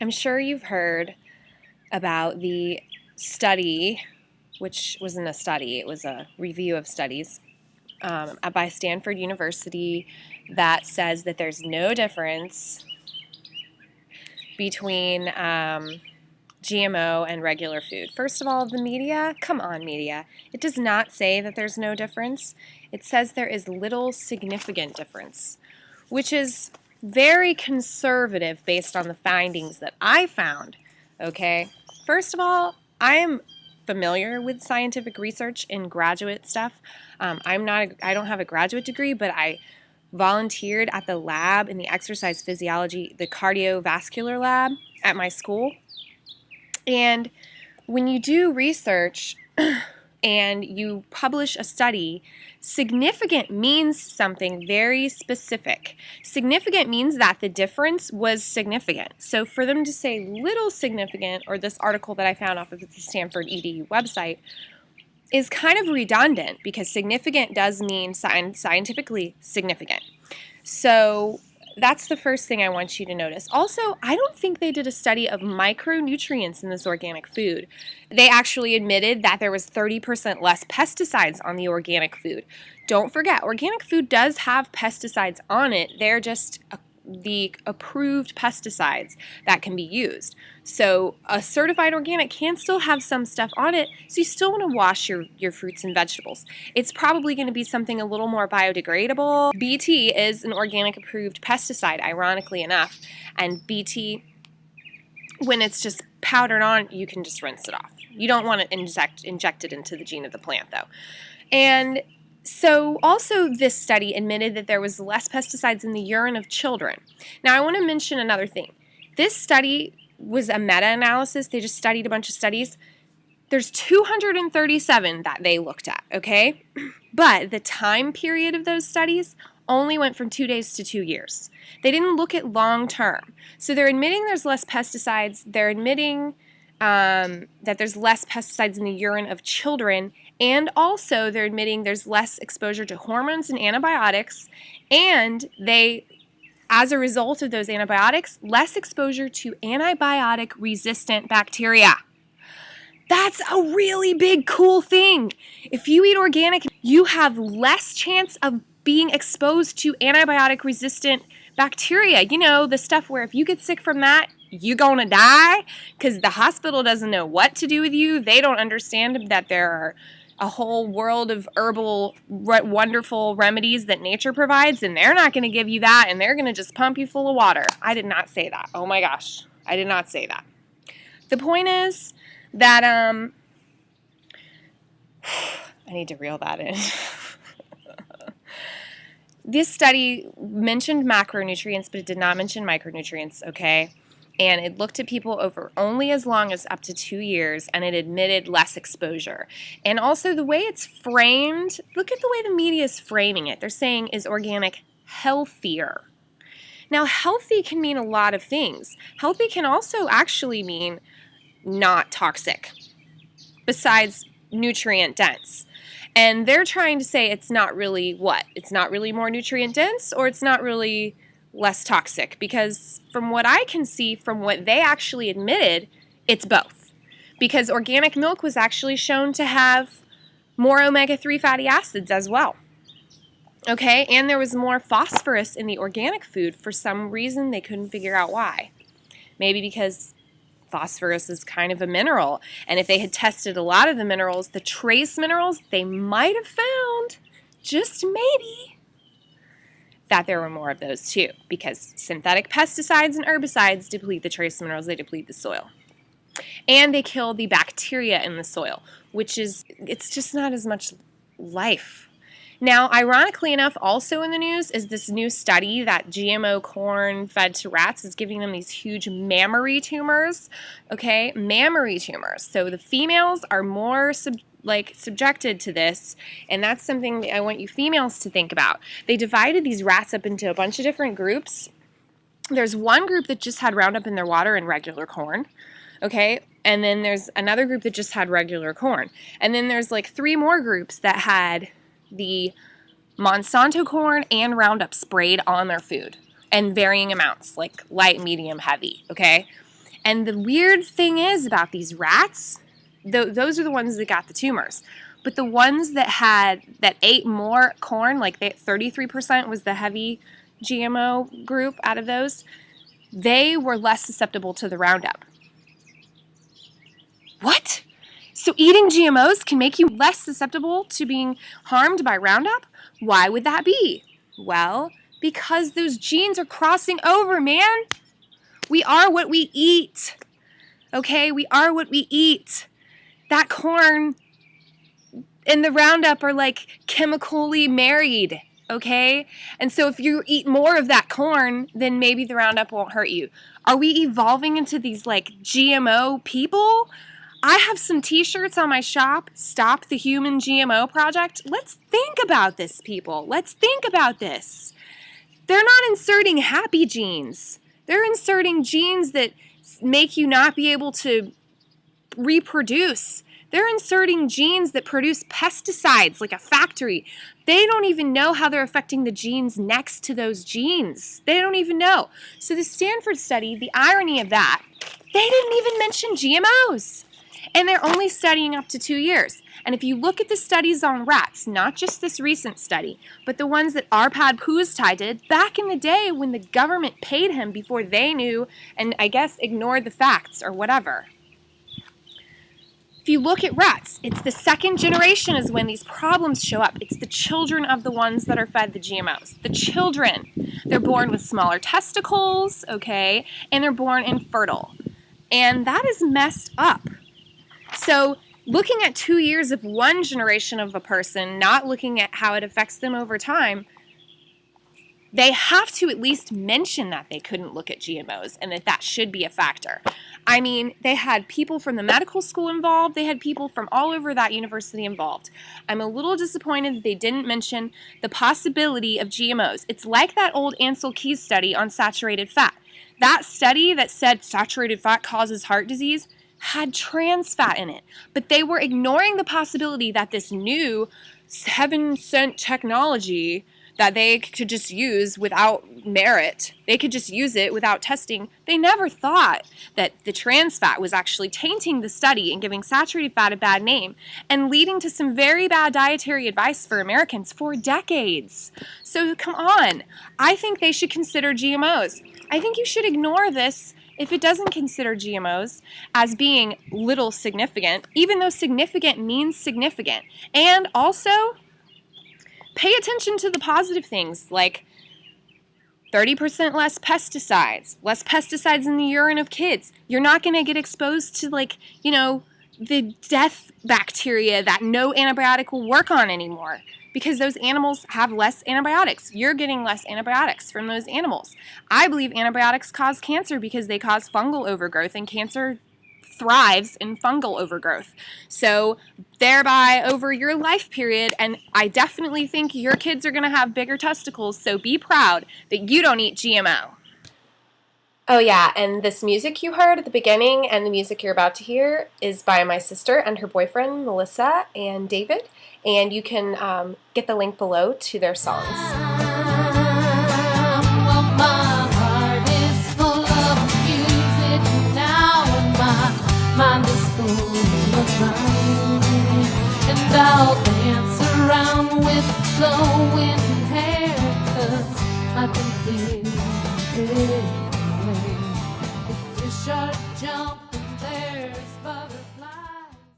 I'm sure you've heard about the study, which wasn't a study, it was a review of studies by Stanford University that says that there's no difference between GMO and regular food. First of all, the media, come on media, it does not say that there's no difference. It says there is little significant difference, which is very conservative based on the findings that I found, okay? First of all, I am familiar with scientific research in graduate stuff. I don't have a graduate degree, but I volunteered at the lab in the exercise physiology, the cardiovascular lab at my school. And when you do research and you publish a study, significant means something very specific. Significant means that the difference was significant. So for them to say little significant, or this article that I found off of the Stanford EDU website, is kind of redundant because significant does mean scientifically significant. So that's the first thing I want you to notice. Also, I don't think they did a study of micronutrients in this organic food. They actually admitted that there was 30% less pesticides on the organic food. Don't forget, organic food does have pesticides on it. They're just the approved pesticides that can be used. So a certified organic can still have some stuff on it, so you still want to wash your fruits and vegetables. It's probably going to be something a little more biodegradable. BT is an organic approved pesticide, ironically enough, and BT, when it's just powdered on, you can just rinse it off. You don't want to inject it into the gene of the plant, though. And so also this study admitted that there was less pesticides in the urine of children. Now I want to mention another thing. This study was a meta-analysis. They just studied a bunch of studies. There's 237 that they looked at, okay? But the time period of those studies only went from 2 days to 2 years. They didn't look at long term. So they're admitting there's less pesticides. They're admitting that there's less pesticides in the urine of children, and also they're admitting there's less exposure to hormones and antibiotics, and they, as a result of those antibiotics, less exposure to antibiotic-resistant bacteria. That's a really big, cool thing. If you eat organic, you have less chance of being exposed to antibiotic-resistant bacteria. You know, the stuff where if you get sick from that, you're gonna die because the hospital doesn't know what to do with you. They don't understand that there are a whole world of herbal, wonderful remedies that nature provides, and they're not going to give you that, and they're going to just pump you full of water. I did not say that. Oh my gosh. I did not say that. The point is that, I need to reel that in. This study mentioned macronutrients, but it did not mention micronutrients, okay? And it looked at people over only as long as up to 2 years, and it admitted less exposure. And also the way it's framed, look at the way the media is framing it. They're saying, is organic healthier? Now, healthy can mean a lot of things. Healthy can also actually mean not toxic, besides nutrient dense. And they're trying to say it's not really what? It's not really more nutrient dense, or it's not really less toxic, because from what I can see, from what they actually admitted, it's both. Because organic milk was actually shown to have more omega-3 fatty acids as well. Okay, and there was more phosphorus in the organic food. For some reason, they couldn't figure out why. Maybe because phosphorus is kind of a mineral, and if they had tested a lot of the minerals, the trace minerals, they might have found, just maybe, that there were more of those too, because synthetic pesticides and herbicides deplete the trace minerals, they deplete the soil. And they kill the bacteria in the soil, which is, it's just not as much life. Now, ironically enough, also in the news is this new study that GMO corn fed to rats is giving them these huge mammary tumors, okay? Mammary tumors. So the females are more subjected to this, and that's something I want you females to think about. They divided these rats up into a bunch of different groups. There's one group that just had Roundup in their water and regular corn, okay? And then there's another group that just had regular corn. And then there's like 3 more groups that had the Monsanto corn and Roundup sprayed on their food in varying amounts, like light, medium, heavy, okay? And the weird thing is about these rats, those are the ones that got the tumors. But the ones that ate more corn, like 33% was the heavy GMO group out of those, they were less susceptible to the Roundup. What? So eating GMOs can make you less susceptible to being harmed by Roundup? Why would that be? Well, because those genes are crossing over, man. We are what we eat. Okay? We are what we eat. That corn and the Roundup are like chemically married. Okay? And so if you eat more of that corn, then maybe the Roundup won't hurt you. Are we evolving into these like GMO people? I have some t-shirts on my shop, Stop the Human GMO Project. Let's think about this, people. Let's think about this. They're not inserting happy genes. They're inserting genes that make you not be able to reproduce. They're inserting genes that produce pesticides like a factory. They don't even know how they're affecting the genes next to those genes. They don't even know. So the Stanford study, the irony of that, they didn't even mention GMOs. And they're only studying up to 2 years. And if you look at the studies on rats, not just this recent study, but the ones that Arpad Pusztai did back in the day when the government paid him before they knew and I guess ignored the facts or whatever. If you look at rats, it's the second generation is when these problems show up. It's the children of the ones that are fed the GMOs. The children. They're born with smaller testicles, okay, and they're born infertile. And that is messed up. So looking at 2 years of one generation of a person, not looking at how it affects them over time, they have to at least mention that they couldn't look at GMOs and that should be a factor. I mean, they had people from the medical school involved. They had people from all over that university involved. I'm a little disappointed that they didn't mention the possibility of GMOs. It's like that old Ansel Keys study on saturated fat. That study that said saturated fat causes heart disease had trans fat in it, but they were ignoring the possibility that this new heaven-sent technology that they could just use without merit, they could just use it without testing. They never thought that the trans fat was actually tainting the study and giving saturated fat a bad name and leading to some very bad dietary advice for Americans for decades. So come on, I think they should consider GMOs. I think you should ignore this if it doesn't consider GMOs as being little significant, even though significant means significant. And also, pay attention to the positive things like 30% less pesticides in the urine of kids. You're not going to get exposed to the death bacteria that no antibiotic will work on anymore because those animals have less antibiotics. You're getting less antibiotics from those animals. I believe antibiotics cause cancer because they cause fungal overgrowth, and cancer thrives in fungal overgrowth. So thereby over your life period, and I definitely think your kids are going to have bigger testicles, so be proud that you don't eat GMO. Oh yeah, and this music you heard at the beginning and the music you're about to hear is by my sister and her boyfriend, Melissa and David, and you can get the link below to their songs. And I'll dance around with flowing hair, 'cause I can feel it. If fish are jumping, there's butterflies.